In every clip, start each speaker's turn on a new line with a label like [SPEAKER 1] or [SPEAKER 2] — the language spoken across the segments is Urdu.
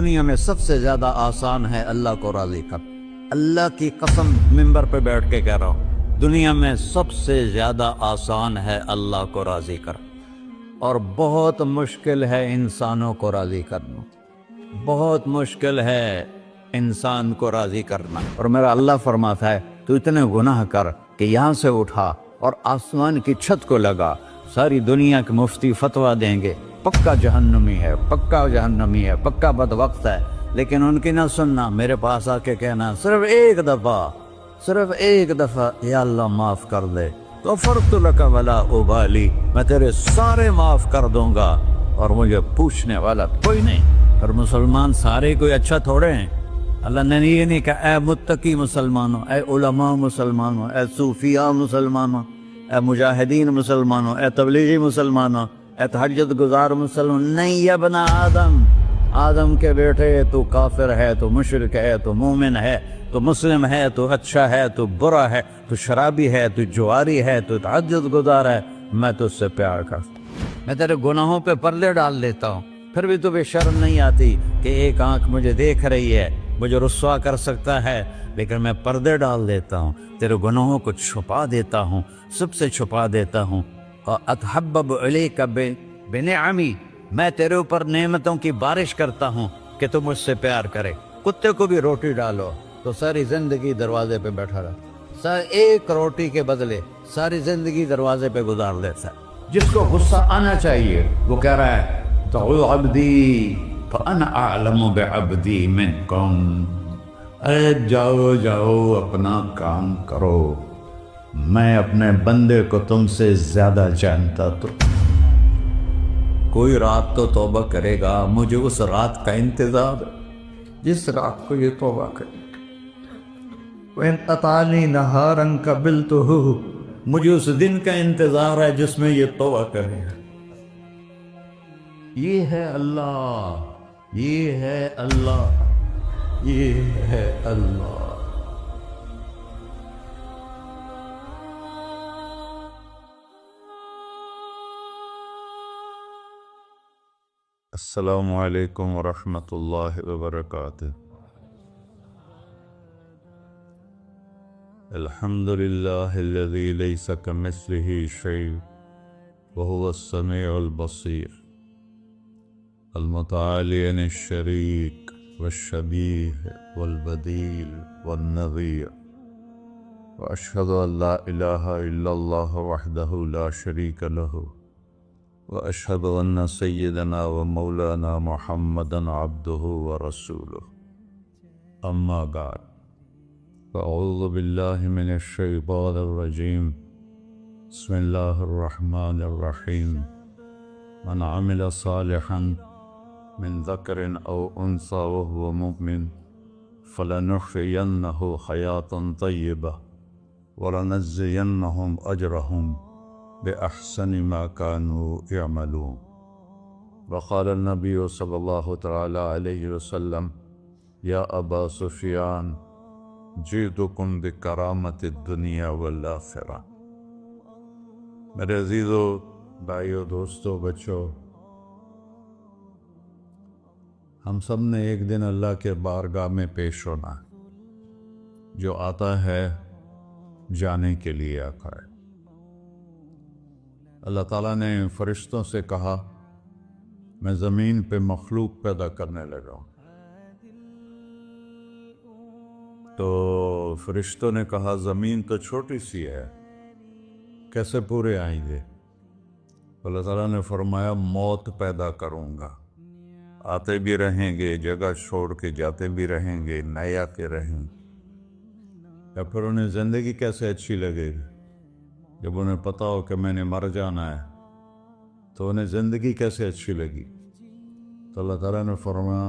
[SPEAKER 1] دنیا میں سب سے زیادہ آسان ہے اللہ کو راضی کر. اللہ کی قسم منبر پہ بیٹھ کے کہہ رہا ہوں, دنیا میں سب سے زیادہ آسان ہے اللہ کو راضی کر, اور بہت مشکل ہے انسانوں کو راضی کرنا. بہت مشکل ہے انسان کو راضی کرنا. اور میرا اللہ فرماتا ہے تو اتنے گناہ کر کہ یہاں سے اٹھا اور آسمان کی چھت کو لگا, ساری دنیا کے مفتی فتویٰ دیں گے پکا جہنمی ہے, پکا جہنمی ہے, پکا بدبخت ہے, لیکن ان کی نہ سننا. میرے پاس آ کے کہنا صرف ایک دفعہ یا اللہ معاف کر دے, غفرت لک ولا ابالی, میں تیرے سارے معاف کر دوں گا اور مجھے پوچھنے والا کوئی نہیں. اور مسلمان سارے کوئی اچھا تھوڑے ہیں. اللہ نے یہ نہیں کہا اے متقی مسلمانوں, اے علماء مسلمانوں, اے صوفیاء مسلمانوں, اے مجاہدین مسلمانوں, اے تبلیغی مسلمانوں, اے تہجد گزار مسلمان. نہیں یا ابن آدم کے بیٹے, تو کافر ہے, تو مشرک ہے, تو مومن ہے, تو مسلم ہے, تو اچھا ہے, تو برا ہے, تو شرابی ہے, تو جواری ہے, تو تہجد گزار ہے, میں تو اس سے پیار کرتا ہوں. میں تیرے گناہوں پہ پردے ڈال دیتا ہوں, پھر بھی تمہیں شرم نہیں آتی کہ ایک آنکھ مجھے دیکھ رہی ہے, مجھے رسوا کر سکتا ہے, لیکن میں پردے ڈال دیتا ہوں, تیرے گناہوں کو چھپا دیتا ہوں, سب سے چھپا دیتا ہوں. اتحبب الیک بنعمی, میں تیرے اوپر نعمتوں کی بارش کرتا ہوں کہ تم مجھ سے پیار کرے. کتے کو بھی روٹی ڈالو تو ساری زندگی دروازے پہ بیٹھا رہا, ایک روٹی کے بدلے ساری زندگی دروازے پہ گزار دیتا ہے. جس کو غصہ آنا چاہیے وہ کہہ رہا ہے تو عبدی فانا اعلم بعبدی منکم, اے جاؤ اپنا کام کرو, میں اپنے بندے کو تم سے زیادہ جانتا. تو کوئی رات تو توبہ کرے گا, مجھے اس رات کا انتظار جس رات کو یہ توبہ کرے. وَإِنْ أَطَعَنِي نَهَارًا قَبِلْتُهُ, مجھے اس دن کا انتظار ہے جس میں یہ توبہ کرے گا. یہ ہے اللہ, یہ ہے اللہ, یہ ہے اللہ. السلام علیکم ورحمۃ اللہ وبرکاتہ. الحمد للہ الذی لیس کمثلہ شیء وہو السمیع البصیر, المتعالی عن الشریک والشبیہ والبدیل والنظیر, واشہد ان لا الہ الا اللہ وحدہ لا شریک لہ, واشہد ان سیدنا و مولانا محمدا عبدہ ورسولہ. اما بعد, فاعوذ باللہ من الشیطان الرجیم, بسم اللہ الرحمن الرحیم. من عمل صالحا من ذکر او انثی وهو مؤمن فلنحیینہ حیاتا طیبہ ولنجزینہم اجرہم بأحسن ما كانوا يعملون. وقال النبي صلى الله تعالى عليه وسلم يا أبا سفيان جئتكم بكرامة الدنيا والآخرة. میرے عزیزو, بھائیو, دوستو, بچو, ہم سب نے ایک دن اللہ کے بارگاہ میں پیش ہونا, جو آتا ہے جانے کے لیے آتا ہے. اللہ تعالیٰ نے فرشتوں سے کہا میں زمین پہ مخلوق پیدا کرنے لگا ہوں. تو فرشتوں نے کہا زمین تو چھوٹی سی ہے, کیسے پورے آئیں گے؟ اللہ تعالیٰ نے فرمایا موت پیدا کروں گا, آتے بھی رہیں گے, جگہ چھوڑ کے جاتے بھی رہیں گے, نئے آتے رہیں گے. یا پھر انہیں زندگی کیسے اچھی لگے گی جب انہیں پتا ہو کہ میں نے مر جانا ہے, تو انہیں زندگی کیسے اچھی لگی؟ تو اللہ تعالیٰ نے فرمایا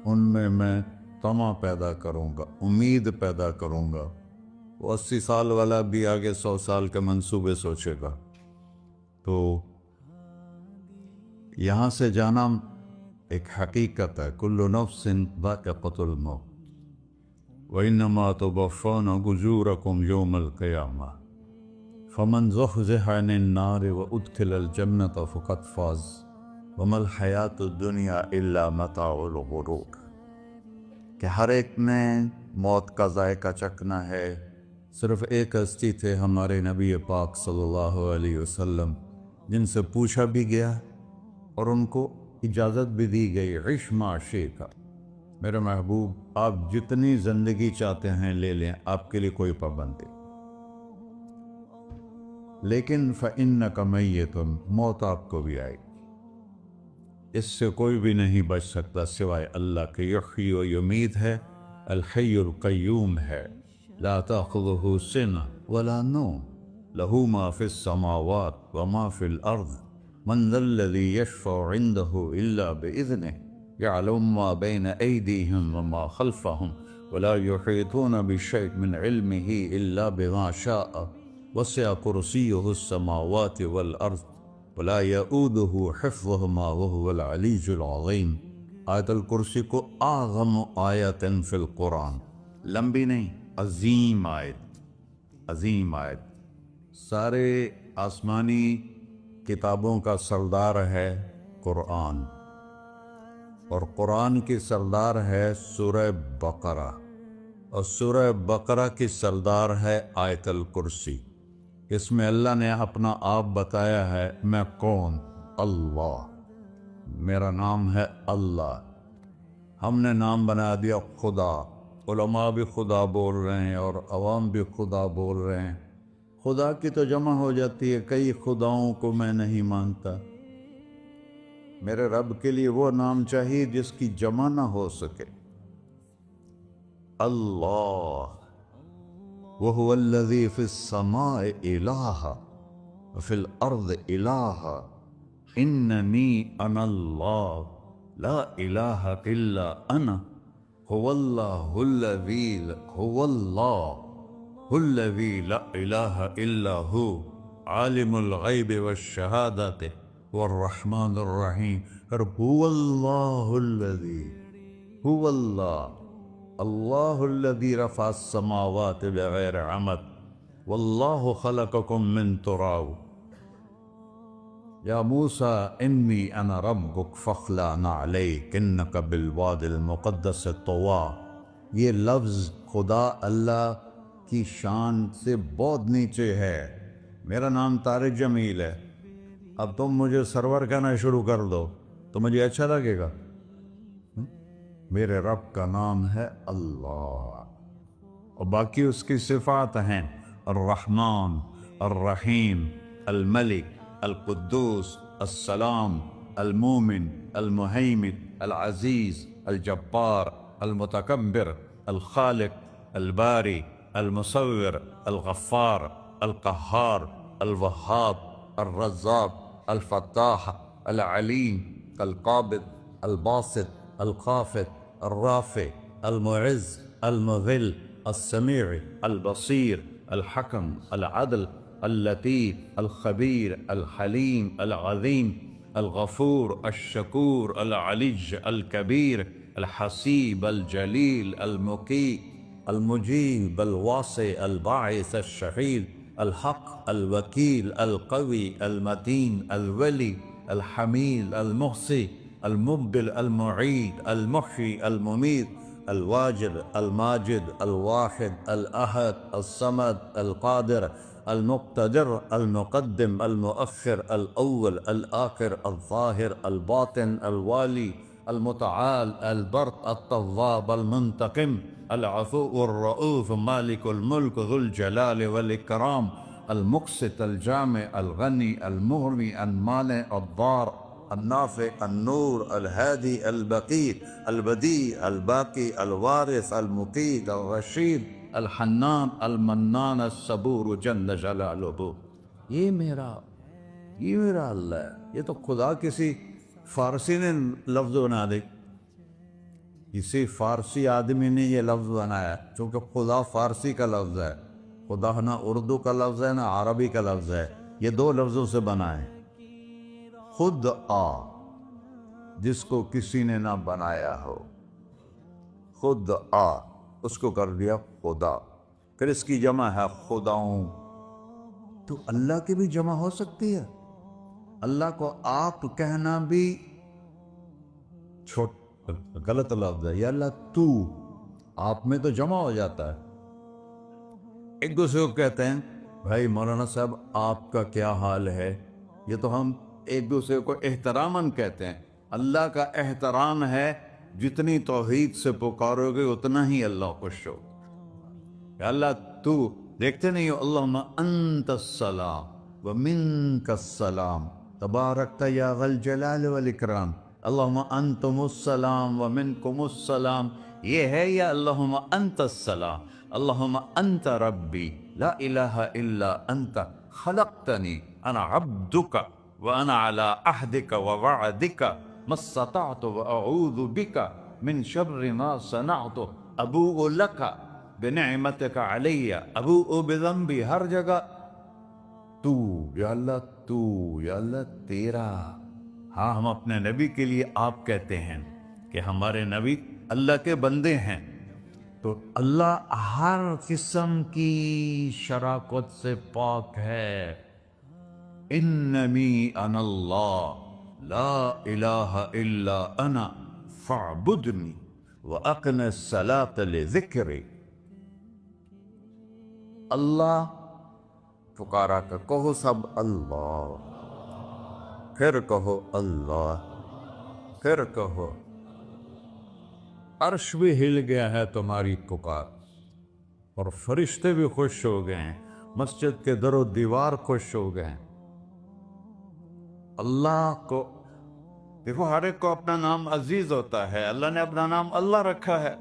[SPEAKER 1] ان میں میں طمع پیدا کروں گا, امید پیدا کروں گا. وہ 80 سال والا بھی آگے 100 سال کے منصوبے سوچے گا. تو یہاں سے جانا ایک حقیقت ہے. کل نفس ذائقۃ الموت وانما توفون اجورکم یوم القیامہ فمن زحزح عن النار وادخل الجنة فقد فاز وما الحیات الدنیا الا متاع الغرور، کہ ہر ایک نے موت کا ذائقہ چکھنا ہے۔ صرف ایک ہستی تھے ہمارے نبی پاک صلی اللہ علیہ وسلم، جن سے پوچھا بھی گیا اور ان کو اجازت بھی دی گئی، عش ما شئت، میرے محبوب آپ جتنی زندگی چاہتے ہیں لے لیں، آپ کے لیے کوئی پابندی، لیکن فإنک میت، موت آپ کو بھی آئے گی، اس سے کوئی بھی نہیں بچ سکتا سوائے اللہ کے۔ یحیی و یمیت ہے، الحی القیوم ہے، لا تأخذہ سنہ ولا نوم، لہ ما فی السماوات وما فی الارض، من ذا الذی یشفع عنده الا بإذنہ، يعلم ما بين أيديهم وما خلفهم ولا يحيطون بشيء من علمه إلا بما شاء، وسع كرسيه السماوات والأرض ولا يؤوده حفظهما وهو العلي العظيم۔ آیت الکرسی کو اعظم آیت فی القرآن، لمبی نہیں، عظیم آیت، عظیم آیت، سارے آسمانی کتابوں کا سردار ہے قرآن، اور قرآن کی سردار ہے سورہ بقرہ، اور سورہ بقرہ کی سردار ہے آیت الکرسی۔ اس میں اللہ نے اپنا آپ بتایا ہے، میں کون؟ اللہ، میرا نام ہے اللہ۔ ہم نے نام بنا دیا خدا، علماء بھی خدا بول رہے ہیں اور عوام بھی خدا بول رہے ہیں۔ خدا کی تو جمع ہو جاتی ہے، کئی خداؤں کو میں نہیں مانتا، میرے رب کے لیے وہ نام چاہیے جس کی جمع نہ ہو سکے۔ اللہ، وہو الذی فی السماء الہ وفی الارض الہ، اننی انا اللہ لا الہ الا انا، هو اللہ الذی لا الہ الا ہو، عالم الغیب والشہادۃ والرحمن الرحیم۔ هو اللہ الذی، هو اللہ، اللہ الذی رفع السماوات بغیر عمد، واللہ خلقکم من تراب، یا موسیٰ انی انا ربک فاخلع نعلیک انک بالوادی المقدس طویٰ۔ یہ لفظ خدا اللہ کی شان سے بہت نیچے ہے۔ میرا نام طارق جمیل ہے، اب تم مجھے سرور کہنا شروع کر دو تو مجھے اچھا لگے گا؟ میرے رب کا نام ہے اللہ، اور باقی اس کی صفات ہیں، الرحمن، الرحیم، الملک، القدوس، السلام، المومن، المہیمن، العزیز، الجبار، المتکبر، الخالق، الباری، المصور، الغفار، القہار، الوہاب، الرزاق، الفتاح، العلیم، القابض، الباسط، الخافض، الرافع، المعز، المذل، السمیع، البصیر، الحکم، العدل، اللطیف، الخبیر، الحلیم، العظیم، الغفور، الشکور، العلی، الکبیر، الحسیب، الجلیل، المقی، المجیب، الواسع، الباعث، الشہید، الحق، الوکیل، القوی، المتین، الولی، الحمید، المحصی، المبدل، المعید، المحیی، الممید، الواجد، الماجد، الواحد، الأحد، الصمد، القادر، المقتدر، المقدم، المؤخر، الأول، الآخر، الظاهر، الباطن، الوالي، المتعال، البر، التواب، المنتقم، العفو، الرؤوف، مالك الملك، ذو الجلال والإكرام، المقسط، الجامع، الغني، المغني، المانع، الضار، النافع، النور، الهادي، البقي، البديع، الباقي، الوارث، المقيت، الرشيد، الحنان، المنان، الصبور جل جلالہ۔ یہ میرا اللہ ہے۔ یہ تو خدا کسی فارسی نے لفظ بنا دے، کسی فارسی آدمی نے یہ لفظ بنایا، چونکہ خدا فارسی کا لفظ ہے، خدا نہ اردو کا لفظ ہے نہ عربی کا لفظ ہے، یہ دو لفظوں سے بنا ہے۔ خود آ، جس کو کسی نے نہ بنایا ہو، خود آ، اس کو کر دیا خدا، پھر اس کی جمع ہے خداؤں۔ تو اللہ کی بھی جمع ہو سکتی ہے، اللہ کو آپ کہنا بھی چھوٹ غلط لفظ ہے، یا اللہ تو، آپ میں تو جمع ہو جاتا ہے۔ ایک دوسرے کو کہتے ہیں بھائی مولانا صاحب آپ کا کیا حال ہے، یہ تو ہم ایک دوسرے کو احتراماً کہتے ہیں۔ اللہ کا احترام ہے جتنی توحید سے پکارو گے اتنا ہی اللہ خوش ہو۔ یا اللہ تو، دیکھتے نہیں ہو اللہم انت السلام ومنک السلام تبارکت یا ذا الجلال والاکرام، اللہم انتم السلام ومنکم السلام، یہ ہے یا اللہم انت السلام، اللہم انت ربی لا الہ الا انت خلقتنی انا عبدک وانا علی عہدک ووعدک ما استطعت واعوذ بک من شر ما صنعت ابوء لک بنعمتک علی ابوء بذنبی، ہر جگہ تو، یا اللہ تو، یا اللہ تیرا۔ ہاں ہم اپنے نبی کے لیے آپ کہتے ہیں کہ ہمارے نبی اللہ کے بندے ہیں، تو اللہ ہر قسم کی شراکت سے پاک ہے۔ اننی انا اللہ لا الہ الا انا فاعبدنی واقم الصلاۃ لذکری۔ اللہ پکارا کر کہو سب اللہ، پھر کہو اللہ، پھر کہو۔ عرش بھی ہل گیا ہے تمہاری پکار، اور فرشتے بھی خوش ہو گئے ہیں، مسجد کے در و دیوار خوش ہو گئے ہیں۔ اللہ کو دیکھو، ہر ایک کو اپنا نام عزیز ہوتا ہے، اللہ نے اپنا نام اللہ رکھا ہے۔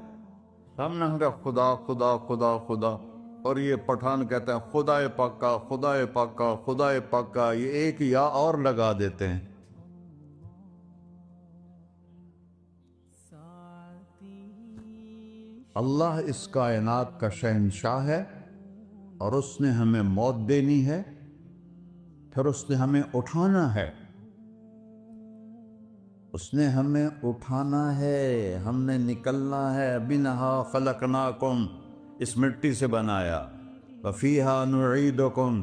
[SPEAKER 1] ہم نے کہا خدا خدا خدا خدا، اور یہ پٹھان کہتے ہیں خدا پاکا خدا پاکا خدا پاکا، یہ ایک یا اور لگا دیتے ہیں۔ اللہ اس کائنات کا شہنشاہ ہے، اور اس نے ہمیں موت دینی ہے، پھر اس نے ہمیں اٹھانا ہے، اس نے ہمیں اٹھانا ہے، ہم نے نکلنا ہے۔ منہا خلقناکم، اس مٹی سے بنایا، وفیہا نعیدکم،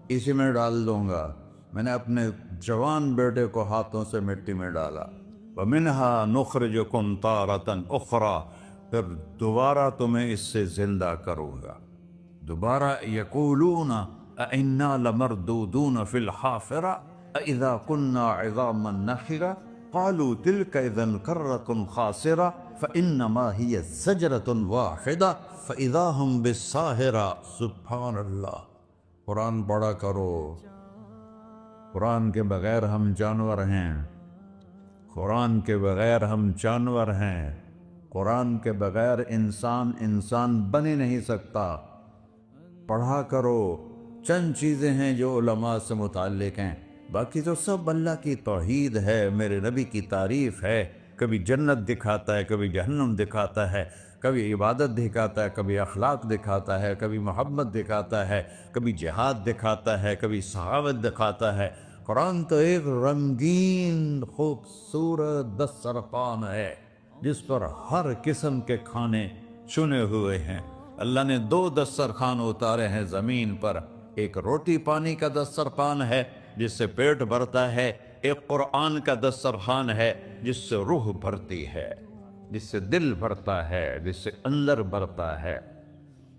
[SPEAKER 1] اسی میں ڈال دوں گا۔ میں نے اپنے جوان بیٹے کو ہاتھوں سے مٹی میں ڈالا۔ ومنہا نخرجکم تارۃ اخری، پھر دوبارہ تمہیں اس سے زندہ کروں گا دوبارہ۔ یقولون اَإِنَّا لَمَرْدُودُونَ فِي الْحَافِرَةِ أَإِذَا كُنَّا عِظَامًا نَخِرَةً قَالُوا تِلْكَ إِذًا كَرَّةٌ خَاسِرَةٌ فَإِنَّمَا هِيَ زَجْرَةٌ وَاحِدَةٌ فَإِذَا هُمْ بِالسَّاهِرَةِ۔ سبحان اللہ، قرآن پڑھا کرو۔ قرآن کے بغیر ہم جانور ہیں، قرآن کے بغیر ہم جانور ہیں، قرآن کے بغیر انسان بن ہی نہیں سکتا۔ پڑھا کرو۔ چند چیزیں ہیں جو علماء سے متعلق ہیں، باقی تو سب اللہ کی توحید ہے، میرے نبی کی تعریف ہے۔ کبھی جنت دکھاتا ہے، کبھی جہنم دکھاتا ہے، کبھی عبادت دکھاتا ہے، کبھی اخلاق دکھاتا ہے، کبھی محبت دکھاتا ہے، کبھی جہاد دکھاتا ہے، کبھی صحابت دکھاتا ہے۔ قرآن تو ایک رنگین خوبصورت دسترخوان ہے جس پر ہر قسم کے کھانے چنے ہوئے ہیں۔ اللہ نے 2 دسترخوان اتارے ہیں زمین پر، ایک روٹی پانی کا دسترخوان ہے جس سے پیٹ بھرتا ہے، ایک قرآن کا دسترخوان ہے جس سے روح بھرتی ہے، جس سے دل بھرتا ہے، جس سے اندر بھرتا ہے۔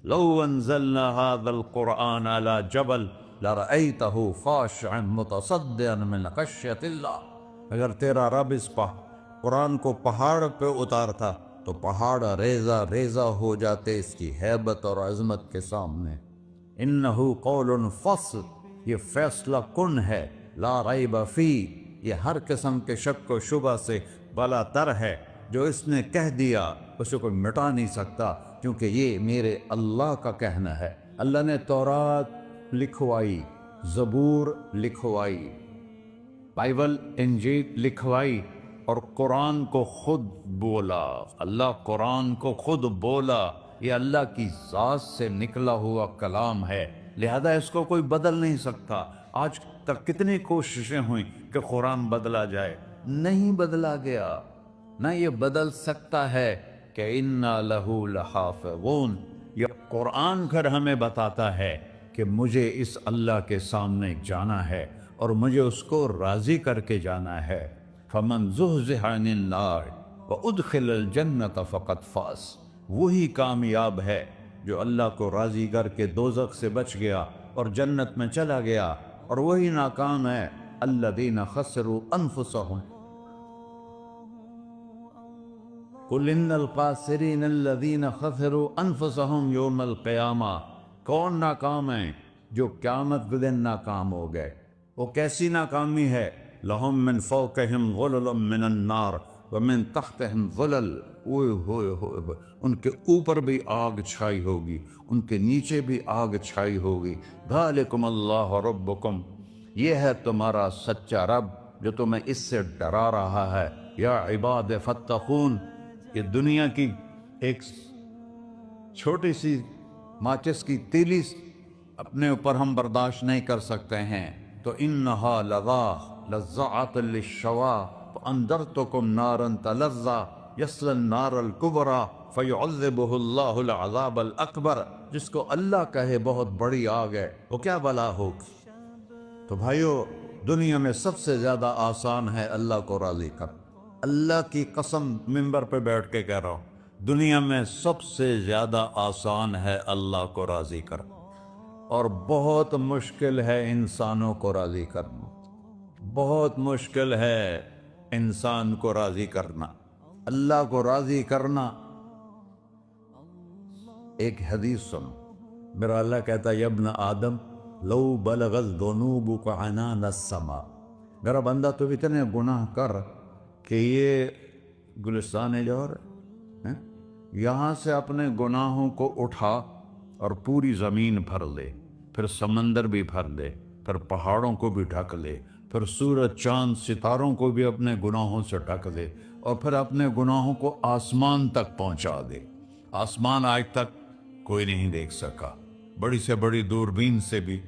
[SPEAKER 1] لو انزلنا هذا القرآن على جبل لرأيته خاشعا متصدعا من خشية اللہ، اگر تیرا رب اس قرآن کو پہاڑ پہ اتارتا تو پہاڑ ریزہ ریزہ ہو جاتے اس کی ہیبت اور عظمت کے سامنے۔ انہو قول فصل، یہ فیصلہ کن ہے، لا ریب فی، یہ ہر قسم کے شک و شبہ سے بلا تر ہے۔ جو اس نے کہہ دیا اسے کوئی مٹا نہیں سکتا، کیونکہ یہ میرے اللہ کا کہنا ہے۔ اللہ نے تورات لکھوائی، زبور لکھوائی، بائبل انجیل لکھوائی، اور قرآن کو خود بولا۔ اللہ قرآن کو خود بولا، یہ اللہ کی ذات سے نکلا ہوا کلام ہے، لہذا اس کو کوئی بدل نہیں سکتا۔ آج تک کتنی کوششیں ہوئیں کہ قرآن بدلا جائے، نہیں بدلا گیا، نہ یہ بدل سکتا ہے کہ اِنَّا لَهُ لَحَافِظُونَ۔ یہ قرآن گھر ہمیں بتاتا ہے کہ مجھے اس اللہ کے سامنے جانا ہے اور مجھے اس کو راضی کر کے جانا ہے۔ فَمَنْ زُحْزِحَ عَنِ النَّارِ وَأُدْخِلَ الْجَنَّةَ فَقَدْ فَازَ، وہی کامیاب ہے جو اللہ کو راضی کر کے دوزخ سے بچ گیا اور جنت میں چلا گیا، اور وہی ناکام ہے الَّذِينَ خَسِرُوا أَنفُسَهُمْ قُلْ إِنَّ الْخَاسِرِينَ الَّذِينَ خَسِرُوا أَنفُسَهُمْ يَوْمَ الْقِيَامَةِ، کون ناکام ہیں؟ جو قیامت کے دن ناکام ہو گئے۔ وہ کیسی ناکامی ہے؟ لَهُم مِّن فَوْقِهِمْ ظُلُلٌ مِّنَ النَّارِ وَمِن تَحْتِهِمْ ظُلَلٌ، اوئے ہوئے ہوئے، ان کے اوپر بھی آگ چھائی ہوگی، ان کے نیچے بھی آگ چھائی ہوگی۔ ذَلِكُمُ اللَّهُ رَبُّكُمْ، یہ ہے تمہارا سچا رب جو تمہیں اس سے ڈرا رہا ہے۔ یا عباد فاتقون، یہ دنیا کی ایک چھوٹی سی ماچس کی تیلی اپنے اوپر ہم برداشت نہیں کر سکتے ہیں، تو انہا لَظَّاءَةٌ لِلشَّوَىٰ فَأَنذَرْتُكُمْ نَارًا تَلَظَّىٰ يَصْلَى النَّارَ الْكُبْرَىٰ فَيُعَذِّبُهُ اللَّهُ الْعَذَابَ الْأَكْبَرَ، جس کو اللہ کہے بہت بڑی آگ ہے، وہ کیا بلا ہوگی۔ تو بھائیو، دنیا میں سب سے زیادہ آسان ہے اللہ کو راضی کر، اللہ کی قسم منبر پہ بیٹھ کے کہہ رہا ہوں، دنیا میں سب سے زیادہ آسان ہے اللہ کو راضی کر، اور بہت مشکل ہے انسانوں کو راضی کرنا، بہت مشکل ہے انسان کو راضی کرنا۔ اللہ کو راضی کرنا، ایک حدیث سنو، میرا اللہ کہتا ہے یا ابن آدم لو بلغت ذنوبک عنان السماء، میرا بندہ تو اتنے گناہ کر کہ یہ گلستان جوہر ہے، یہاں سے اپنے گناہوں کو اٹھا اور پوری زمین بھر لے، پھر سمندر بھی بھر لے، پھر پہاڑوں کو بھی ڈھک لے، پھر سورج چاند ستاروں کو بھی اپنے گناہوں سے ڈھک دے، اور پھر اپنے گناہوں کو آسمان تک پہنچا دے۔ آسمان آج تک کوئی نہیں دیکھ سکا، بڑی سے بڑی دوربین سے بھی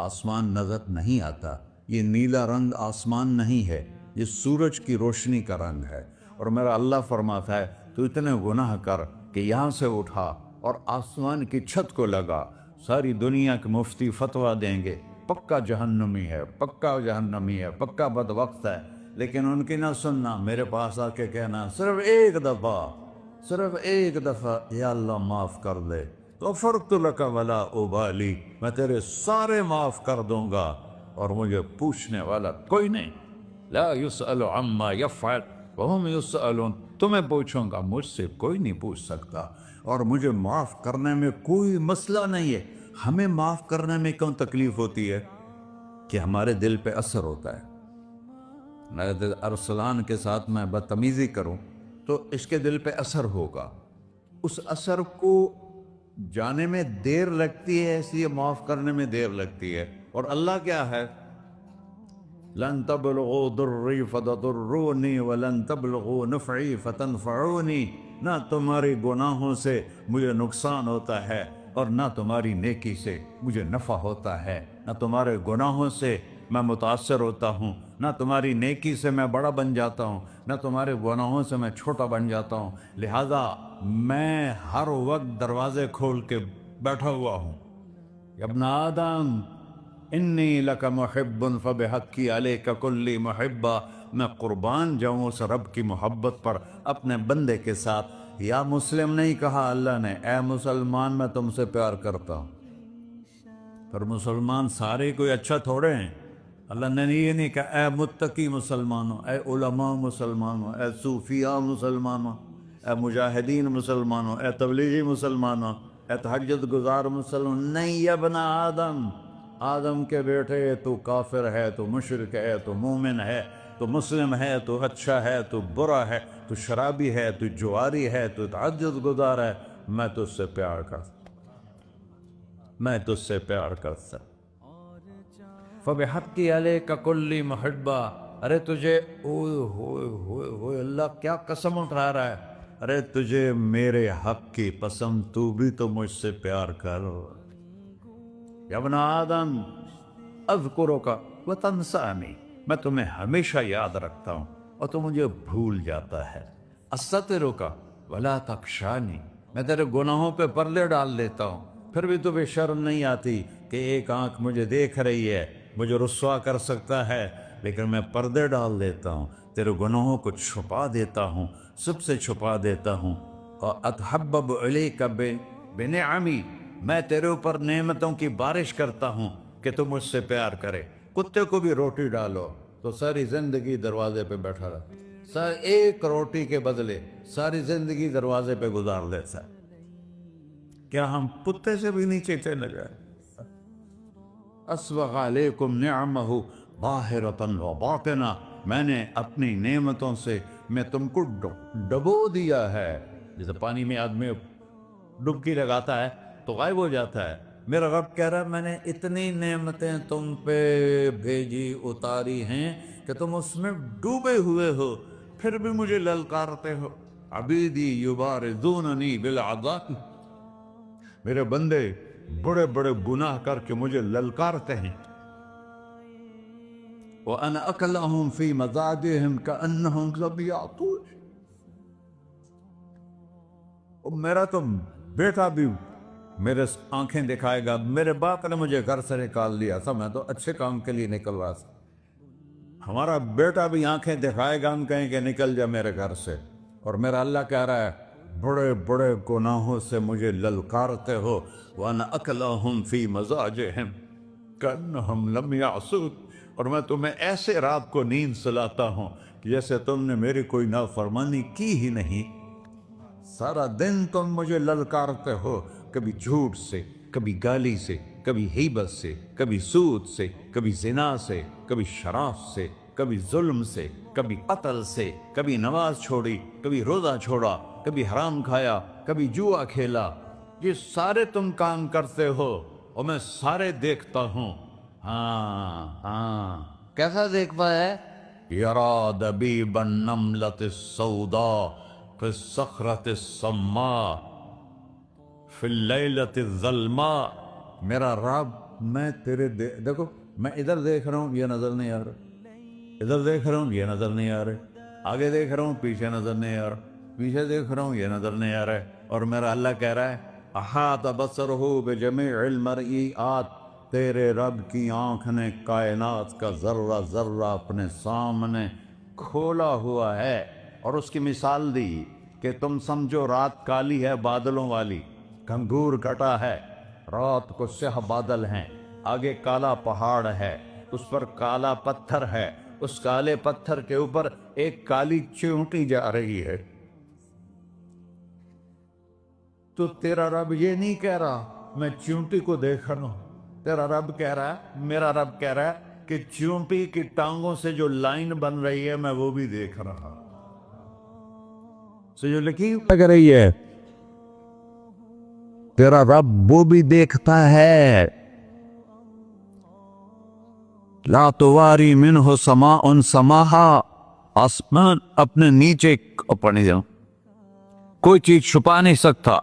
[SPEAKER 1] آسمان نظر نہیں آتا۔ یہ نیلا رنگ آسمان نہیں ہے، یہ سورج کی روشنی کا رنگ ہے۔ اور میرا اللہ فرماتا ہے تو اتنے گناہ کر کہ یہاں سے اٹھا اور آسمان کی چھت کو لگا، ساری دنیا کے مفتی فتویٰ دیں گے پکا جہنمی ہے، پکا جہنمی ہے، پکا بدبخت ہے، لیکن ان کی نہ سننا، میرے پاس آ کے کہنا صرف ایک دفعہ یا اللہ معاف کر دے، غفرت لک ولا ابالی، میں تیرے سارے معاف کر دوں گا اور مجھے پوچھنے والا کوئی نہیں۔ لا یسأل عما یفعل وہم یسألون، تمہیں پوچھوں گا، مجھ سے کوئی نہیں پوچھ سکتا، اور مجھے معاف کرنے میں کوئی مسئلہ نہیں ہے۔ ہمیں معاف کرنے میں کیوں تکلیف ہوتی ہے؟ کہ ہمارے دل پہ اثر ہوتا ہے۔ میں ارسلان کے ساتھ میں بدتمیزی کروں تو اس کے دل پہ اثر ہوگا، اس اثر کو جانے میں دیر لگتی ہے، اس لیے معاف کرنے میں دیر لگتی ہے۔ اور اللہ کیا ہے؟ لن تبلغوا ضری فتضرونی ولن تبلغوا نفعی فتنفعونی، نہ تمہاری گناہوں سے مجھے نقصان ہوتا ہے اور نہ تمہاری نیکی سے مجھے نفع ہوتا ہے، نہ تمہارے گناہوں سے میں متاثر ہوتا ہوں، نہ تمہاری نیکی سے میں بڑا بن جاتا ہوں، نہ تمہارے گناہوں سے میں چھوٹا بن جاتا ہوں، لہذا میں ہر وقت دروازے کھول کے بیٹھا ہوا ہوں۔ یا ابن آدم انی لک محب فبحقی علیک کلی محبہ، میں قربان جاؤں اس رب کی محبت پر اپنے بندے کے ساتھ۔ یا مسلم نہیں کہا اللہ نے، اے مسلمان میں تم سے پیار کرتا ہوں۔ پر مسلمان سارے کوئی اچھا تھوڑے ہیں، اللہ نے یہ نہیں کہا اے متقی مسلمانوں، اے علماء مسلمانوں، اے صوفیاء مسلمانوں، اے مجاہدین مسلمانوں، اے تبلیغی مسلمانوں، اے تہجد گزار مسلمان، نہیں یا ابن آدم، آدم کے بیٹے، تو کافر ہے، تو مشرک ہے، تو مومن ہے، تو مسلم ہے، تو اچھا ہے، تو برا ہے، تو شرابی ہے، تو جواری ہے، تو تہجد گزار ہے، میں تجھ سے پیار کرتا، میں تجھ سے پیار کرتا۔ فَبِحَقِّ عَلَيْكَ كُلِّ مُحِبًّا، ارے تجھے اوئے ہوئے ہوئے ہوئے، اللہ کیا قسم اٹھا رہا ہے، ارے تجھے میرے حق کی قسم، تو بھی تو مجھ سے پیار کر۔ یا ابن آدم اذکرک وتنسانی، میں تمہیں ہمیشہ یاد رکھتا ہوں اور تو مجھے بھول جاتا ہے۔ استترک ولا تخشانی، میں تیرے گناہوں پہ پردے ڈال دیتا ہوں، پھر بھی تمہیں شرم نہیں آتی کہ ایک آنکھ مجھے دیکھ رہی ہے، مجھے رسوا کر سکتا ہے، لیکن میں پردے ڈال دیتا ہوں تیرے گناہوں کو چھپا دیتا ہوں، سب سے چھپا دیتا ہوں۔ اور اتحبب علیک بنعمی، میں تیرے اوپر نعمتوں کی بارش کرتا ہوں کہ تم مجھ سے پیار کرے۔ کتے کو بھی روٹی ڈالو تو ساری زندگی دروازے پہ بیٹھا رہا، ایک روٹی کے بدلے ساری زندگی دروازے پہ گزار دیتا ہے۔ کیا ہم کتے سے بھی نیچے چلے گئے؟ اسبغ علیکم نعمہ ظاہرۃ و باطنہ، میں نے اپنی نعمتوں سے میں تم کو ڈبو دیا ہے۔ جیسے پانی میں آدمی ڈبکی لگاتا ہے تو غائب ہو جاتا ہے، میرا رب کہہ رہا ہے میں نے اتنی نعمتیں تم پہ بھیجی اتاری ہیں کہ تم اس میں ڈوبے ہوئے ہو، پھر بھی مجھے للکارتے ہو۔ عبیدی یبارزوننی بالعذاب، میرے بندے بڑے بڑے گناہ کر کے مجھے للکارتے ہیں۔ وَأَنَا أَكْلَهُمْ فِي مَزَاجِهِمْ كَأَنَّهُمْ ظَبِيَّةٌ، میرا تو بیٹا بھی میرے آنکھیں دکھائے گا، میرے باپ نے مجھے گھر سے نکال دیا تھا، میں تو اچھے کام کے لیے نکل رہا تھا، ہمارا بیٹا بھی آنکھیں دکھائے گا، ہم کہیں کہ نکل جا میرے گھر سے۔ اور میرا اللہ کہہ رہا ہے بڑے بڑے گناہوں سے مجھے للکارتے ہو۔ وَأَنَا أَكْلَهُمْ فِي مَزَاجِهِمْ كَأَنَّهُمْ لَمْ يَعْصُونِ، اور میں تمہیں ایسے رات کو نیند سلاتا ہوں کہ جیسے تم نے میری کوئی نافرمانی کی ہی نہیں۔ سارا دن تم مجھے للکارتے ہو، کبھی جھوٹ سے، کبھی گالی سے، کبھی غیبت سے، کبھی سود سے، کبھی زنا سے، کبھی شراب سے، کبھی ظلم سے، کبھی قتل سے، کبھی نماز چھوڑی، کبھی روزہ چھوڑا، کبھی حرام کھایا، کبھی جوا کھیلا۔ یہ سارے تم کام کرتے ہو اور میں سارے دیکھتا ہوں۔ ہاں کیسا دیکھتا ہے؟ یرا دبیب النملۃ السوداء فی الصخرۃ الصماء فی اللیلۃ الظلماء، میرا رب میں تیرے دیکھو، میں ادھر دیکھ رہا ہوں یہ نظر نہیں آ رہا، ادھر دیکھ رہا ہوں یہ نظر نہیں آ رہا، آگے دیکھ رہا ہوں پیچھے نظر نہیں آ رہا، پیچھے دیکھ رہا ہوں یہ نظر نہیں آ رہا ہے، اور میرا اللہ کہہ رہا ہے احاط بصرہ بجمیع المرئیات، تیرے رب کی آنکھ نے کائنات کا ذرہ ذرہ اپنے سامنے کھولا ہوا ہے۔ اور اس کی مثال دی کہ تم سمجھو رات کالی ہے بادلوں والی، گھنگور گھٹا ہے، رات کو سیاہ بادل ہیں، آگے کالا پہاڑ ہے، اس پر کالا پتھر ہے، اس کالے پتھر کے اوپر ایک کالی چیونٹی جا رہی ہے۔ تو تیرا رب یہ نہیں کہہ رہا میں چیونٹی کو دیکھ رہا ہوں، تیرا رب کہہ رہا ہے، میرا رب کہہ رہا ہے کہ چیونٹی کی ٹانگوں سے جو لائن بن رہی ہے میں وہ بھی دیکھ رہا، سے جو لکیر لگ رہی ہے تیرا رب وہ بھی دیکھتا ہے۔ لا تواری منہ سماء سماہا، آسمان اپنے نیچے اوپر نہیں جاؤں، کوئی چیز چھپا نہیں سکتا،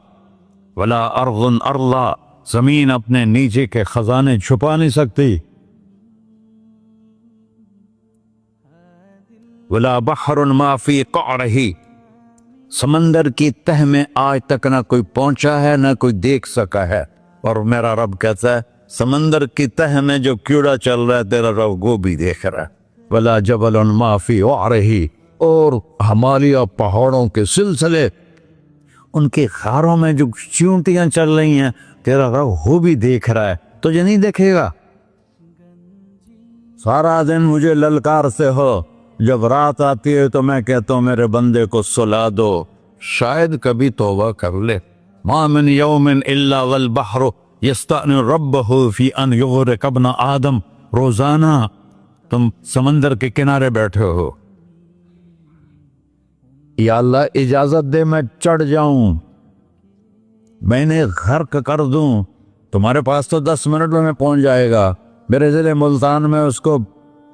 [SPEAKER 1] ولا ارض ارضا، زمین اپنے نیچے کے خزانے چھپا نہیں سکتی، ولا بحر ما فی قعرہ، سمندر کی تہ میں آج تک نہ کوئی پہنچا ہے نہ کوئی دیکھ سکا ہے، اور میرا رب کہتا ہے سمندر کی تہ میں جو کیڑا چل رہا ہے تیرا رب وہ بھی دیکھ رہا ہے، ولا جبل ما فی وعرہ، اور ہمالیہ پہاڑوں کے سلسلے ان کے خاروں میں جو چیونٹیاں چل رہی ہیں تیرا رب وہ بھی دیکھ رہا ہے، تجھے نہیں دیکھے گا؟ سارا دن مجھے للکار سے ہو، جب رات آتی ہے تو میں کہتا ہوں میرے بندے کو سلا دو، شاید کبھی توبہ کر لے۔ ما من یوم الا والبحر یستأنی ربہ فی ان یغرق ابن آدم، روزانہ تم سمندر کے کنارے بیٹھے ہو، یا اللہ اجازت دے میں چڑھ جاؤں، میں انہیں غرق کر دوں، تمہارے پاس تو 10 منٹ میں پہنچ جائے گا، میرے ضلع ملتان میں اس کو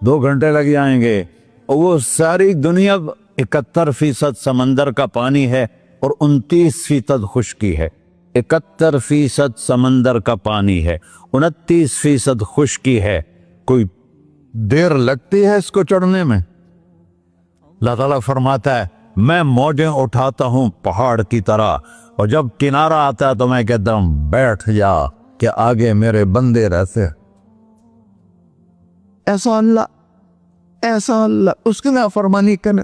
[SPEAKER 1] 2 گھنٹے لگ جائیں گے، اور وہ ساری دنیا 71% سمندر کا پانی ہے اور 29% خشکی ہے، 71% سمندر کا پانی ہے، 29% خشکی ہے، کوئی دیر لگتی ہے اس کو چڑھنے میں؟ اللہ تعالیٰ فرماتا ہے میں موجیں اٹھاتا ہوں پہاڑ کی طرح، اور جب کنارہ آتا ہے تو میں کہتا ہوں بیٹھ جا کہ آگے میرے بندے رہتے۔ ایسا اللہ ایسا اللہ اس کی نافرمانی کرنا.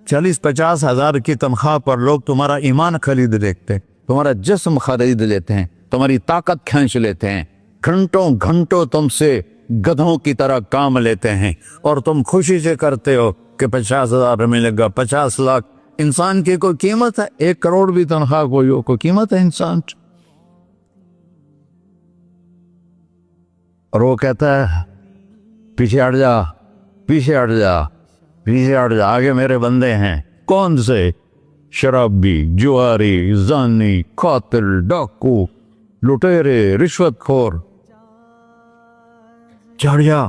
[SPEAKER 1] 40-50 ہزار کی تنخواہ پر لوگ تمہارا ایمان خرید لیتے ہیں, تمہارا جسم خرید لیتے ہیں, تمہاری طاقت کھینچ لیتے ہیں, گھنٹوں گھنٹوں تم سے گدھوں کی طرح کام لیتے ہیں, اور تم خوشی سے کرتے ہو کہ 50,000 ملے گا, 50 لاکھ. انسان کی کوئی قیمت ہے؟ 1 کروڑ بھی تنخواہ کوئی قیمت ہے انسان؟ اور وہ کہتا ہے پیچھے ہٹ جا, پیچھے ہٹ جا, پیچھے ہٹ جا, آگے میرے بندے ہیں. کون سے؟ شرابی, جواری, زانی, قاتل, ڈاکو, لٹیرے, رشوت خور. چڑھ جا.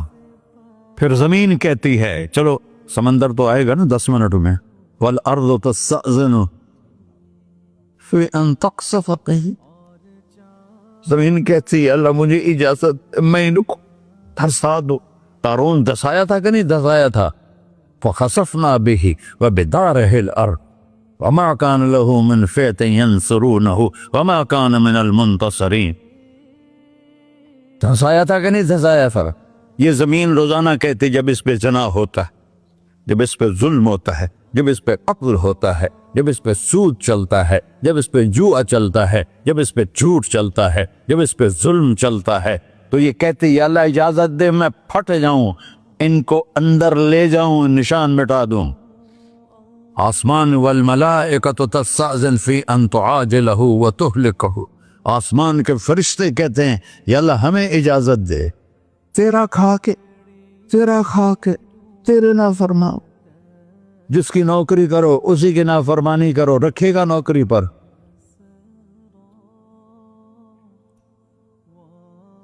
[SPEAKER 1] پھر زمین کہتی ہے چلو سمندر تو آئے گا نا 10 منٹ میں. والارض تستأذن فی ان تقصف قیل. زمین کہتی ہے اللہ مجھے اجازت, میں ان کو دھسا دو. قارون دھسایا تھا کہ نہیں دھسایا تھا؟ فخسفنا به وبداره الارض وما كان له من فئة ينصرونه وما كان من المنتصرين. دھسایا تھا کہ نہیں دھسایا تھا؟ یہ زمین روزانہ کہتی جب اس پہ زنا ہوتا ہے, جب اس پہ ظلم ہوتا ہے, جب اس پہ قتل ہوتا ہے, جب اس پہ سود چلتا ہے, جب اس پہ جوا چلتا ہے, جب اس پہ جھوٹ چلتا ہے, جب اس پہ ظلم چلتا ہے, تو یہ کہتے یا اللہ اجازت دے میں پھٹ جاؤں, ان کو اندر لے جاؤں, نشان مٹا دوں. آسمان والملائکۃ تستأذن فی ان تعاجلہ وتہلکہ. آسمان کے فرشتے کہتے ہیں یا اللہ ہمیں اجازت دے, تیرا کھا کے تیرے نافرمان. جس کی نوکری کرو اسی کی نافرمانی کرو, رکھے گا نوکری پر.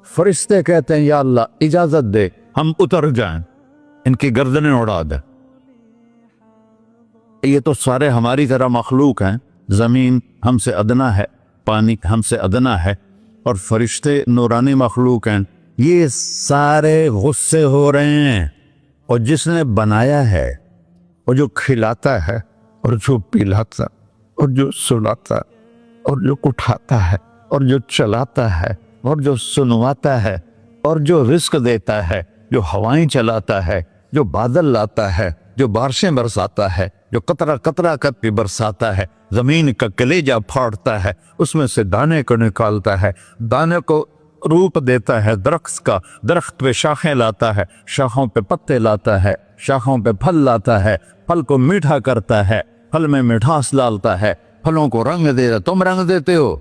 [SPEAKER 1] فرشتے کہتے ہیں یا اللہ اجازت دے ہم اتر جائیں, ان کی گردنیں اڑا دیں. یہ تو سارے ہماری طرح مخلوق ہیں. زمین ہم سے ادنا ہے, پانی ہم سے ادنا ہے, اور فرشتے نورانی مخلوق ہیں. یہ سارے غصے ہو رہے ہیں, اور جس نے بنایا ہے, اور جو کھلاتا ہے, اور جو پلاتا, اور جو سلاتا, اور جو اٹھاتا ہے, اور جو چلاتا ہے, اور جو سنواتا ہے, اور جو رزق دیتا ہے, جو ہوائیں چلاتا ہے, جو بادل لاتا ہے, جو بارشیں برساتا ہے, جو قطرہ قطرہ کر کے برساتا ہے, زمین کا کلیجہ پھاڑتا ہے, اس میں سے دانے کو نکالتا ہے, دانے کو روپ دیتا ہے درخت کا, درخت پہ شاخیں لاتا ہے, شاخوں پہ پتے لاتا ہے, شاخوں پہ پھل لاتا ہے, پھل کو میٹھا کرتا ہے, پھل میں مٹھاس ڈالتا ہے, پھلوں کو رنگ دے رہا. تم رنگ دیتے ہو,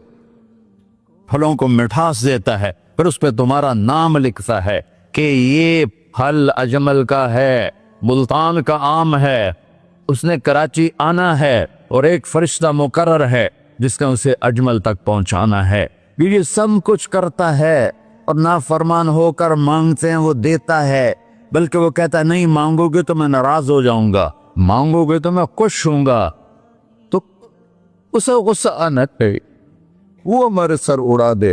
[SPEAKER 1] پھلوں کو مٹھاس دیتا ہے, پھر اس پہ تمہارا نام لکھتا ہے کہ یہ پھل اجمل کا ہے, ملتان کا آم ہے, اس نے کراچی آنا ہے, اور ایک فرشتہ مقرر ہے جس نے اسے اجمل تک پہنچانا ہے. یہ سب کچھ کرتا ہے, اور نافرمان ہو کر مانگتے ہیں وہ دیتا ہے, بلکہ وہ کہتا ہے نہیں مانگو گے تو میں ناراض ہو جاؤں گا, مانگو گے تو میں خوش ہوں گا. تو اسے غصہ آنا چاہیے, وہ ہمارے سر اڑا دے,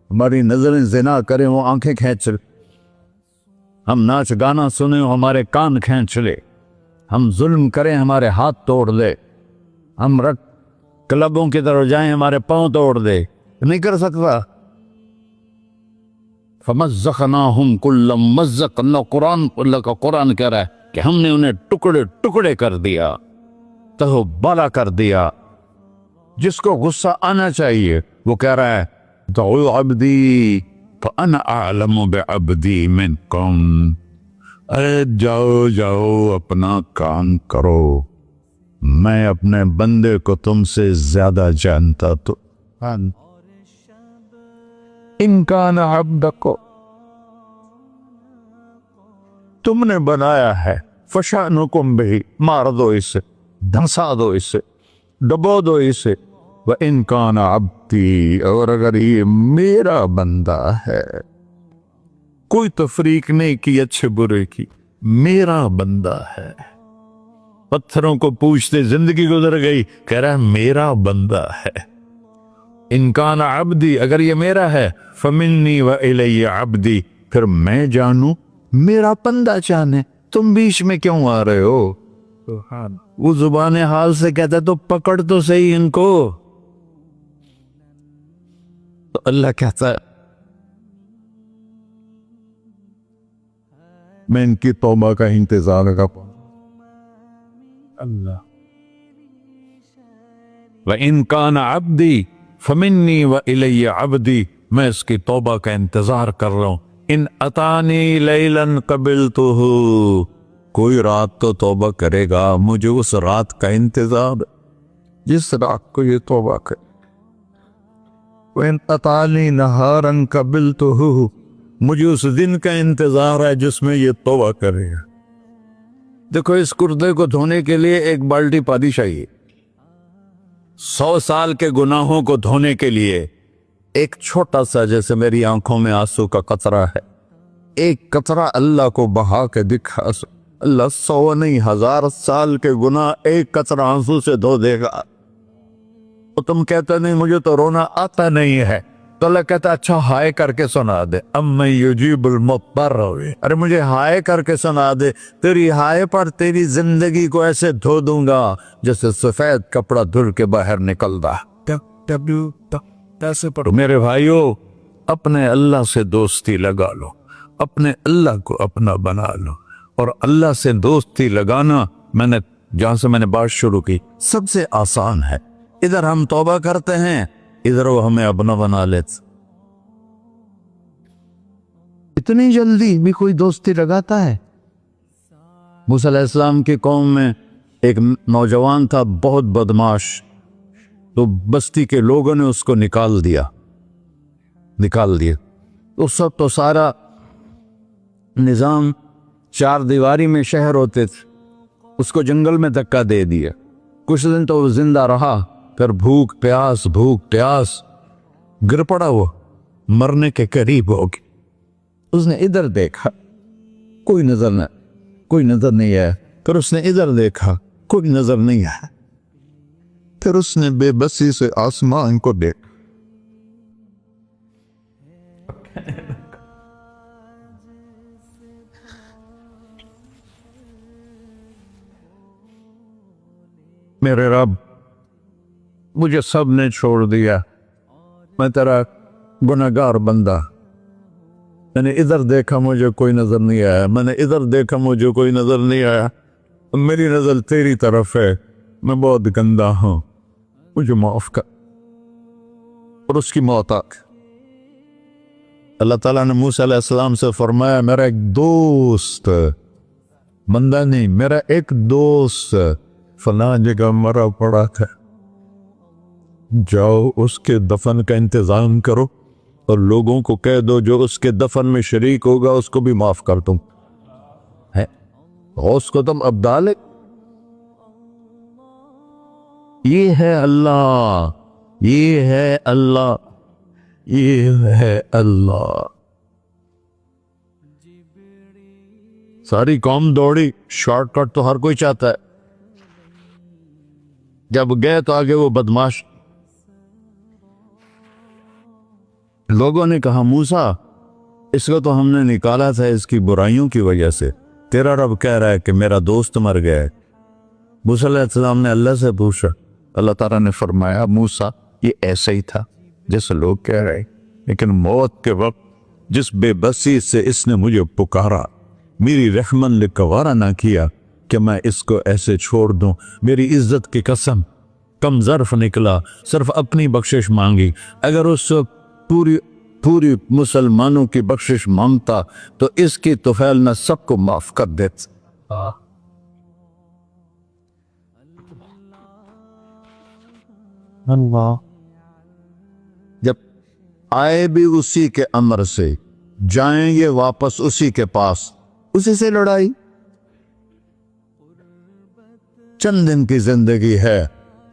[SPEAKER 1] ہماری نظریں زنا کریں وہ آنکھیں کھینچ لے, ہم ناچ گانا سنیں ہمارے کان کھینچ لے, ہم ظلم کریں ہمارے ہاتھ توڑ لے, ہم رٹ کلبوں کی طرف جائیں ہمارے پاؤں توڑ دے. نہیں کر سکتا. فمزقناہم کل ممزق. اللہ کا قرآن کہہ رہا ہے کہ ہم نے انہیں ٹکڑے ٹکڑے کر دیا, تہو بالا کر دیا. جس کو غصہ آنا چاہیے وہ کہہ رہا ہے دعو عبدی فانا اعلم بعبدی منکم. اے جاؤ اپنا کام کرو, میں اپنے بندے کو تم سے زیادہ جانتا. تو ان کان عبدکو, تم نے بنایا ہے, فشانکم بہی, مار دو اسے, دھنسا دو اسے, ڈبو دو اسے. وَإِن كَانَ عَبْدِي, اور اگر یہ میرا بندہ ہے, کوئی تفریق نہیں کی اچھے برے کی, میرا بندہ ہے. پتھروں کو پوچھتے زندگی گزر گئی, کہہ رہا ہے میرا بندہ ہے. ان کان عبدی, اگر یہ میرا ہے, فمنی وإلی عبدی, پھر میں جانوں میرا بندہ جانے, تم بیچ میں کیوں آ رہے ہو؟ وہ زبان حال سے کہتا تو پکڑ تو صحیح ان کو. تو اللہ کہتا ہے
[SPEAKER 2] میں ان کی توبہ کا انتظار کر پاؤں. اللہ
[SPEAKER 1] وَإِن كَانَ عَبْدِي فَمِنِّي وَإِلَيَّ عَبْدِي، میں اس کی توبہ کا انتظار کر رہا ہوں. ان اتانی لیلاً قبلتہ، کوئی رات تو توبہ کرے گا، مجھے اس رات کا انتظار
[SPEAKER 2] جس رات کو یہ توبہ کرے. وَإِنْ أَطَانِي نَهَارًا قَبِلْتُهُ،
[SPEAKER 1] مجھے اس دن کا انتظار ہے جس میں یہ توبہ کرے گا. دیکھو اس کردے کو دھونے کے لیے ایک بالٹی پانی چاہیے. 100 سال کے گناہوں کو دھونے کے لیے ایک چھوٹا سا، جیسے میری آنکھوں میں آنسو کا قطرہ ہے، ایک قطرہ اللہ کو بہا کے دکھا، اللہ 100 نہیں 1000 سال کے گناہ ایک قطرہ آنسو سے دھو دے گا. تو تم کہتے نہیں مجھے تو رونا آتا نہیں ہے، تو اللہ کہتا اچھا ہائے کر کے سنا دے. اَمَّن يُجِيبُ الْمُضْطَرَّ، ارے مجھے ہائے کر کے سنا دے، تیری ہائے پر تیری زندگی کو ایسے دھو دوں گا جیسے سفید کپڑا دھل کے باہر نکلتا. میرے بھائیو، اپنے اللہ سے دوستی لگا لو، اپنے اللہ کو اپنا بنا لو. اور اللہ سے دوستی لگانا، جہاں سے میں نے بات شروع کی، سب سے آسان ہے. ادھر ہم توبہ کرتے ہیں، ادھر وہ ہمیں اپنا بنا لیتے. اتنی جلدی بھی کوئی دوستی لگاتا ہے؟ موسیٰ علیہ السلام کی قوم میں ایک نوجوان تھا بہت بدماش، تو بستی کے لوگوں نے اس کو نکال دیا. اس وقت تو سارا نظام 4 دیواری میں شہر ہوتے تھے، اس کو جنگل میں دھکا دے دیا. کچھ دن تو وہ زندہ رہا، پھر بھوک پیاس گر پڑا، وہ مرنے کے قریب ہو گیا. اس نے ادھر دیکھا، کوئی نظر نہیں آیا. پھر اس نے ادھر دیکھا، کوئی نظر نہیں آیا.
[SPEAKER 2] پھر اس نے بے بسی سے آسمان کو دیکھا.
[SPEAKER 1] میرے رب، مجھے سب نے چھوڑ دیا، میں تیرا گناہگار بندہ. میں نے ادھر دیکھا مجھے کوئی نظر نہیں آیا، میں نے ادھر دیکھا مجھے کوئی نظر نہیں آیا. میری نظر تیری طرف ہے، میں بہت گندا ہوں، مجھے معاف کر. اور اس کی موت آ گئی. اللہ تعالیٰ نے موسیٰ علیہ السلام سے فرمایا میرا ایک دوست، بندہ نہیں، میرا ایک دوست فلاں جگہ مرا پڑا تھا، جاؤ اس کے دفن کا انتظام کرو اور لوگوں کو کہہ دو جو اس کے دفن میں شریک ہوگا اس کو بھی معاف کر دوں. غوث کو تم ابدال ہے. یہ ہے اللہ، یہ ہے اللہ، یہ ہے اللہ. ساری قوم دوڑی، شارٹ کٹ تو ہر کوئی چاہتا ہے. جب گئے تو آگے وہ بدماش. لوگوں نے کہا موسیٰ، اس کو تو ہم نے نکالا تھا اس کی برائیوں کی وجہ سے، تیرا رب کہہ رہا ہے کہ میرا دوست مر گیا ہے. موسیٰ علیہ السلام نے اللہ سے پوچھا، اللہ تعالیٰ نے فرمایا موسیٰ یہ ایسا ہی تھا جیسے لوگ کہہ رہے، لیکن موت کے وقت جس بے بسی سے اس نے مجھے پکارا، میری رحمن نے گوارا نہ کیا کہ میں اس کو ایسے چھوڑ دوں. میری عزت کی قسم، کم ظرف نکلا، صرف اپنی بخشش مانگی. اگر اس پوری مسلمانوں کی بخشش مانگتا تو اس کی طفیل نہ سب کو معاف کر دیتا. اللہ جب آئے بھی اسی کے امر سے، جائیں گے واپس اسی کے پاس، اسی سے لڑائی. چند دن کی زندگی ہے،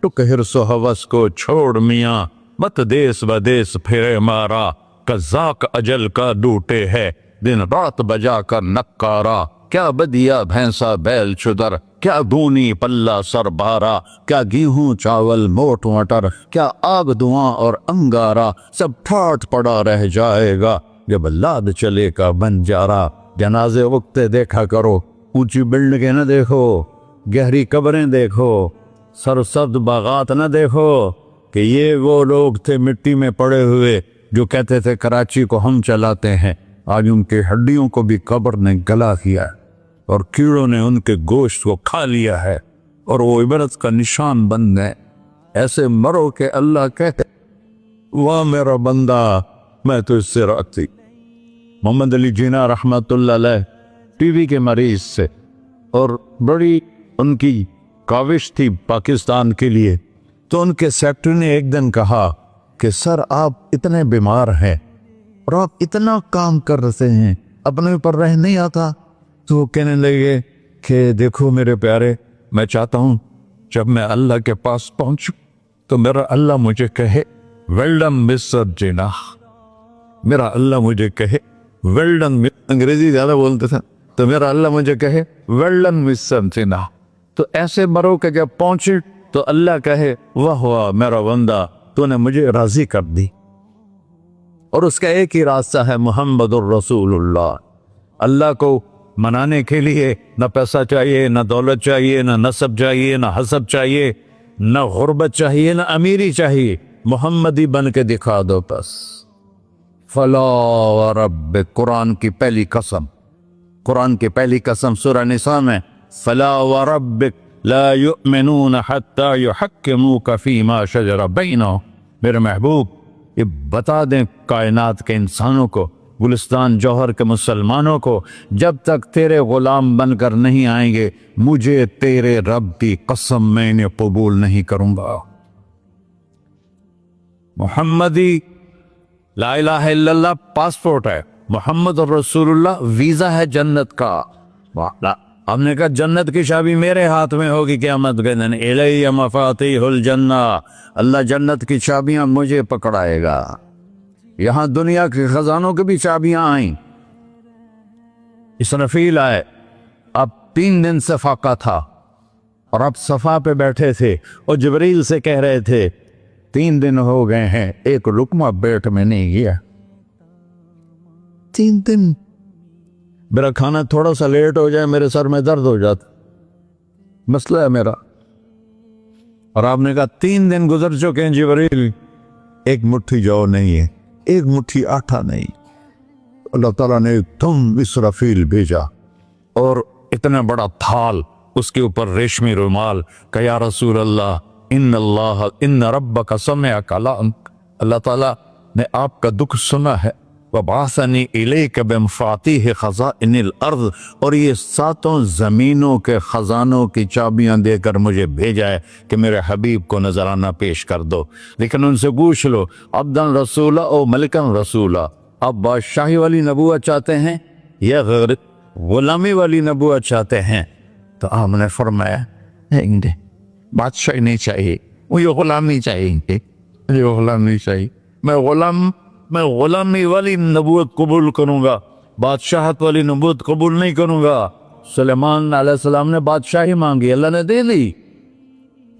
[SPEAKER 1] ٹک حرص و ہوس کو چھوڑ میاں، مت دیس بدیس پھرے مارا، قزاق اجل کا ڈوٹے ہے، دن رات بجا کر نکارا. کیا بدیا بھینسا بیل چدر، کیا گونی پلہ سر بارا، کیا گیہوں چاول موٹ مٹر، کیا آگ دھواں اور انگارا، سب ٹھاٹ پڑا رہ جائے گا جب لاد چلے کا بن جارا. جنازے وقتے دیکھا کرو، اونچی بلڈنگیں نہ دیکھو، گہری قبریں دیکھو، سرسبز باغات نہ دیکھو کہ یہ وہ لوگ تھے مٹی میں پڑے ہوئے جو کہتے تھے کراچی کو ہم چلاتے ہیں. آج ان کی ہڈیوں کو بھی قبر نے گلا کیا ہے اور کیڑوں نے ان کے گوشت کو کھا لیا ہے اور وہ عبرت کا نشان بن گئے۔ ایسے مرو کہ اللہ کہتے واہ میرا بندہ میں تو اس سے راضی۔ محمد علی جناح رحمت اللہ علیہ ٹی وی کے مریض سے، اور بڑی ان کی کاوش تھی پاکستان کے لیے، تو ان کے سیکٹری نے ایک دن کہا کہ سر آپ اتنے بیمار ہیں اور آپ اتنا کام کر رہے ہیں، اپنے اوپر رہ نہیں آتا؟ تو وہ کہنے لگے کہ دیکھو میرے پیارے، میں چاہتا ہوں جب میں اللہ کے پاس پہنچوں تو میرا اللہ مجھے کہے ویل ڈن مسٹر جناح، میرا اللہ مجھے کہے ویل ڈن، انگریزی زیادہ بولتے تھے، تو میرا اللہ مجھے کہے ویل ڈن مسٹر جناح۔ تو ایسے مرو کہ جب پہنچے تو اللہ کہے واہ واہ میرا بندہ تو نے مجھے راضی کر دی۔ اور اس کا ایک ہی راستہ ہے محمد الرسول اللہ۔ اللہ کو منانے کے لیے نہ پیسہ چاہیے، نہ دولت چاہیے، نہ نسب چاہیے، نہ حسب چاہیے، نہ غربت چاہیے، نہ امیری چاہیے، محمدی بن کے دکھا دو بس۔ فلا وربک، قرآن کی پہلی قسم، قرآن کی پہلی قسم سورہ نساء میں، فلا وربک لا یؤمنون حتی یحکموک فیما شجر بینہم، میرے محبوب یہ بتا دیں کائنات کے انسانوں کو، گلستان جوہر کے مسلمانوں کو، جب تک تیرے غلام بن کر نہیں آئیں گے مجھے تیرے رب کی قسم میں انہیں قبول نہیں کروں گا۔ محمدی لا الہ الا اللہ پاسپورٹ ہے، محمد رسول اللہ ویزا ہے جنت کا۔ ہم نے کہا جنت کی چابی میرے ہاتھ میں ہوگی قیامت کے دن، الی مفاتیح الجنہ، اللہ جنت کی چابیاں مجھے پکڑائے گا۔ یہاں دنیا کے خزانوں کی بھی چابیاں آئیں۔ اسرافیل آئے، اب 3 دن سے فاقہ تھا اور اب صفا پہ بیٹھے تھے اور جبریل سے کہہ رہے تھے 3 دن ہو گئے ہیں ایک لقمہ پیٹ میں نہیں گیا۔ 3 دن میرا کھانا تھوڑا سا لیٹ ہو جائے میرے سر میں درد ہو جاتا، مسئلہ ہے میرا۔ اور آپ نے کہا 3 دن گزر چکے ہیں جبریل، ایک مٹھی جو نہیں ہے، ایک مٹھی آٹا نہیں۔ اللہ تعالیٰ نے تم اسرافیل بھیجا اور اتنا بڑا تھال، اس کے اوپر ریشمی رومال، کہ یا رسول اللہ ان ربک سمع کلامک، اللہ تعالیٰ نے آپ کا دکھ سنا ہے، وَبَعَثَنِي إِلَيْكَ بِمَفَاتِيحِ خَزَائِنِ الْأَرْضِ، اور یہ 7 زمینوں کے خزانوں کی چابیاں دے کر مجھے بھیجا ہے کہ میرے حبیب کو نذرانہ پیش کر دو۔ لیکن ان سے پوچھ لو عبدًا رسولہ او ملکن رسولہ، آپ بادشاہی والی نبوت چاہتے ہیں یا غیر غلامی والی نبوت چاہتے ہیں؟ تو آپ نے فرمایا نہیں، بادشاہی نہیں چاہیے، مجھے غلامی چاہیے، مجھے غلامی چاہیے، میں غلامی والی نبوت قبول کروں گا، بادشاہت والی نبوت قبول نہیں کروں گا۔ سلیمان علیہ السلام نے بادشاہی مانگی، اللہ نے دے دی،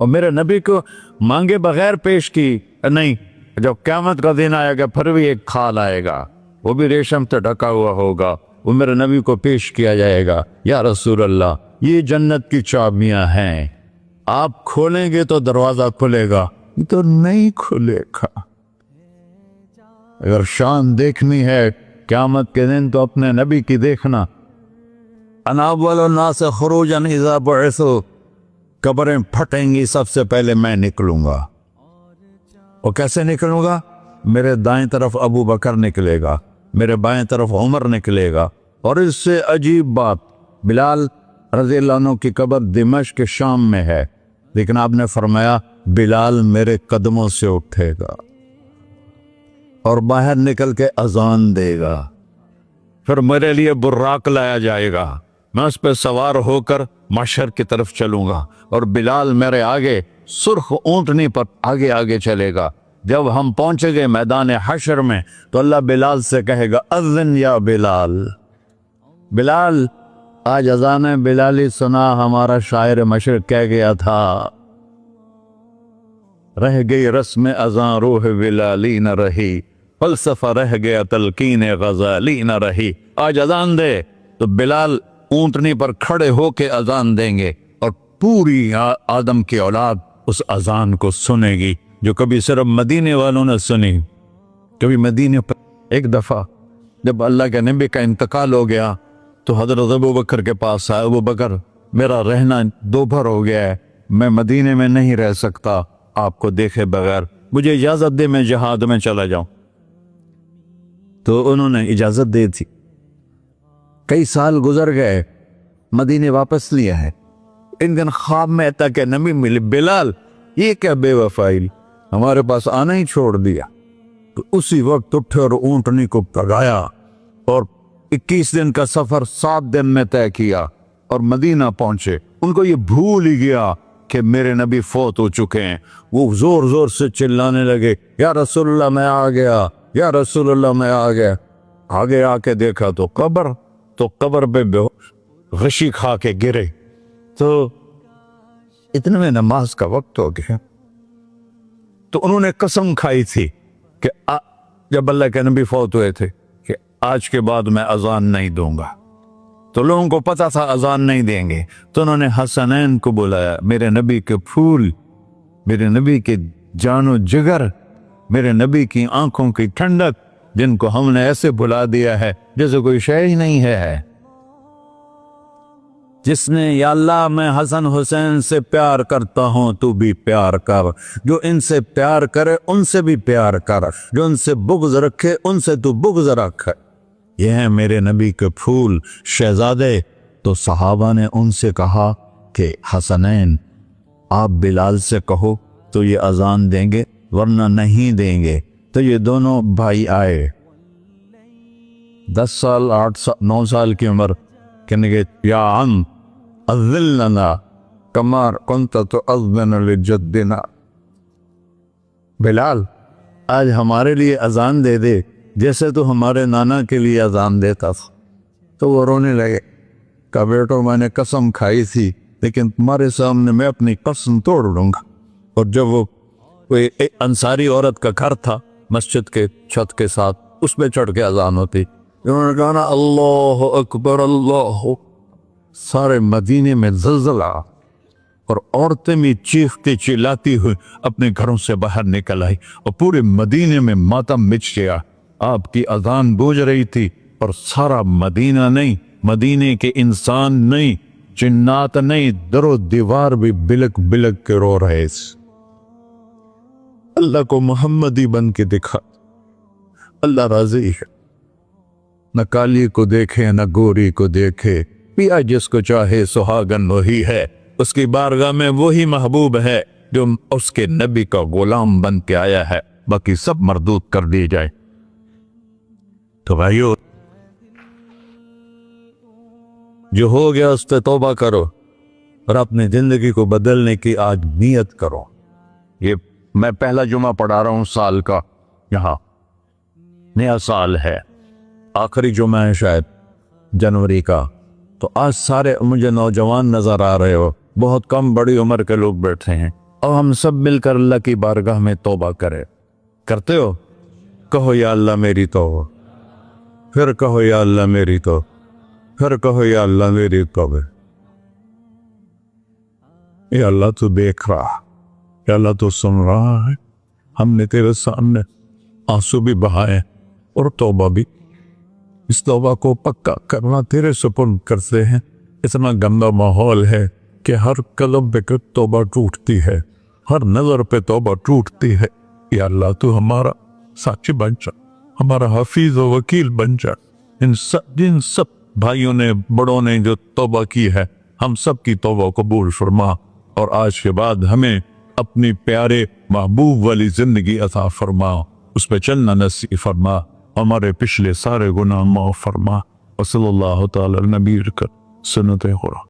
[SPEAKER 1] اور میرے نبی کو مانگے بغیر پیش کی نہیں۔ جب قیامت کا دن آئے گا پھر بھی ایک کھال آئے گا، وہ بھی ریشم سے ڈھکا ہوا ہوگا، وہ میرے نبی کو پیش کیا جائے گا، یا رسول اللہ یہ جنت کی چابیاں ہیں، آپ کھولیں گے تو دروازہ کھلے گا، تو نہیں کھلے گا۔ اگر شان دیکھنی ہے قیامت کے دن تو اپنے نبی کی دیکھنا۔ انا اول الناس خروجا اذا بعثوا، قبریں پھٹیں گی سب سے پہلے میں نکلوں گا۔ اور کیسے نکلوں گا؟ میرے دائیں طرف ابو بکر نکلے گا، میرے بائیں طرف عمر نکلے گا، اور اس سے عجیب بات، بلال رضی اللہ عنہ کی قبر دمشق کے شام میں ہے، لیکن آپ نے فرمایا بلال میرے قدموں سے اٹھے گا اور باہر نکل کے اذان دے گا، پھر میرے لیے براق لایا جائے گا، میں اس پہ سوار ہو کر محشر کی طرف چلوں گا، اور بلال میرے آگے سرخ اونٹنی پر آگے آگے چلے گا۔ جب ہم پہنچے گے میدان حشر میں تو اللہ بلال سے کہے گا اذن یا بلال، بلال آج اذان بلالی سنا، ہمارا شاعر مشرق کہہ گیا تھا، رہ گئی رسم اذان روح بلالی نہ رہی، فلسفہ رہ گیا تلقین غزالی نہ رہی۔ آج اذان دے تو بلال اونٹنی پر کھڑے ہو کے اذان دیں گے، اور پوری آدم کی اولاد اس اذان کو سنے گی، جو کبھی صرف مدینے والوں نے سنی۔ کبھی مدینے پر ایک دفعہ جب اللہ کے نبی کا انتقال ہو گیا تو حضرت ابو بکر کے پاس آیا، ابو بکر میرا رہنا دوپہر ہو گیا ہے، میں مدینے میں نہیں رہ سکتا آپ کو دیکھے بغیر، مجھے اجازت دے میں جہاد میں چلا جاؤں۔ تو انہوں نے اجازت دے دی۔ کئی سال گزر گئے، مدینے واپس لیا ہے۔ ایک دن خواب میں تھا کہ نبی ملے، بلال یہ کیا بے وفائی، ہمارے پاس آنا ہی چھوڑ دیا۔ تو اسی وقت اٹھے اور اونٹنی کو پگایا اور 21 دن کا سفر 7 دن میں طے کیا اور مدینہ پہنچے۔ ان کو یہ بھول ہی گیا کہ میرے نبی فوت ہو چکے ہیں۔ وہ زور زور سے چلانے لگے، یا رسول اللہ میں آ گیا، یا رسول اللہ میں آ گیا۔ آگے آ کے دیکھا تو قبر پہ غشی کھا کے گرے۔ تو اتنے میں نماز کا وقت ہو گیا۔ تو انہوں نے قسم کھائی تھی کہ جب اللہ کے نبی فوت ہوئے تھے کہ آج کے بعد میں اذان نہیں دوں گا۔ تو لوگوں کو پتا تھا اذان نہیں دیں گے، تو انہوں نے حسنین کو بلایا، میرے نبی کے پھول، میرے نبی کے جان و جگر، میرے نبی کی آنکھوں کی ٹھنڈک، جن کو ہم نے ایسے بلا دیا ہے جیسے کوئی شے ہی نہیں ہے۔ جس نے یا اللہ میں حسن حسین سے پیار کرتا ہوں تو بھی پیار کر، جو ان سے پیار کرے ان سے بھی پیار کر، جو ان سے بغض رکھے ان سے تو بغض رکھ۔ یہ ہیں میرے نبی کے پھول شہزادے۔ تو صحابہ نے ان سے کہا کہ حسنین آپ بلال سے کہو تو یہ اذان دیں گے، ورنہ نہیں دیں گے۔ تو یہ دونوں بھائی آئے، 10 سال 8 سال 9 سال کی عمر، کہنے گے یا عم اذن لنا کما کنت تؤذن لجدنا، بلال آج ہمارے لیے اذان دے دے جیسے تو ہمارے نانا کے لیے اذان دیتا تھا۔ تو وہ رونے لگے، کہا بیٹو میں نے قسم کھائی تھی لیکن تمہارے سامنے میں اپنی قسم توڑ لوں گا۔ اور جب وہ کوئی انصاری عورت کا گھر تھا مسجد کے چھت کے ساتھ، اس پہ چڑھ کے اذان ہوتی، انہوں نے کہا نا اللہ اکبر اللہ، سارے مدینے میں زلزلہ، اور عورتیں بھی چیختی چلاتی ہوئی اپنے گھروں سے باہر نکل آئی، اور پورے مدینے میں ماتم مچ گیا۔ آپ کی اذان گونج رہی تھی اور سارا مدینہ نہیں، مدینے کے انسان نہیں، جنات نہیں، در و دیوار بھی بلک بلک کے رو رہے تھے۔ اللہ کو محمدی بن کے دکھا، اللہ راضی ہے، نہ کالی کو دیکھے نہ گوری کو دیکھے، پیا جس کو چاہے سہاگن وہی ہے، اس کی بارگاہ میں وہی محبوب ہے جو اس کے نبی کا غلام بن کے آیا ہے، باقی سب مردود کر دی جائے۔ تو بھائیو جو ہو گیا اس پہ توبہ کرو اور اپنی زندگی کو بدلنے کی آج نیت کرو۔ یہ میں پہلا جمعہ پڑھا رہا ہوں سال کا، یہاں نیا سال ہے، آخری جمعہ ہے شاید جنوری کا۔ تو آج سارے مجھے نوجوان نظر آ رہے ہو، بہت کم بڑی عمر کے لوگ بیٹھے ہیں، اور ہم سب مل کر اللہ کی بارگاہ میں توبہ کرتے ہو؟ کہو یا اللہ میری توبہ، پھر کہو یا اللہ میری توبہ، پھر کہو یا اللہ میری توبہ۔ یا اللہ تو دیکھ رہا، یا اللہ تو سن رہا ہے، ہم نے تیرے سامنے آنسو بھی بہائے اور توبہ بھی، اس توبہ کو پکا کرنا تیرے سپرد کرتے ہیں۔ اتنا گندا ماحول ہے کہ ہر قدم پہ توبہ ٹوٹتی ہے، ہر نظر پہ توبہ ٹوٹتی ہے۔ یا اللہ تو ہمارا ساتھی بن جا، ہمارا حفیظ و وکیل بن جا۔ جن سب بھائیوں نے بڑوں نے جو توبہ کی ہے، ہم سب کی توبہ قبول فرما، اور آج کے بعد ہمیں اپنی پیارے محبوب والی زندگی عطا فرما، اس پہ چلنا نصیب فرما، ہمارے پچھلے سارے گناہ معاف فرما۔ وصلی اللہ تعالی نبی کر سنت خدا۔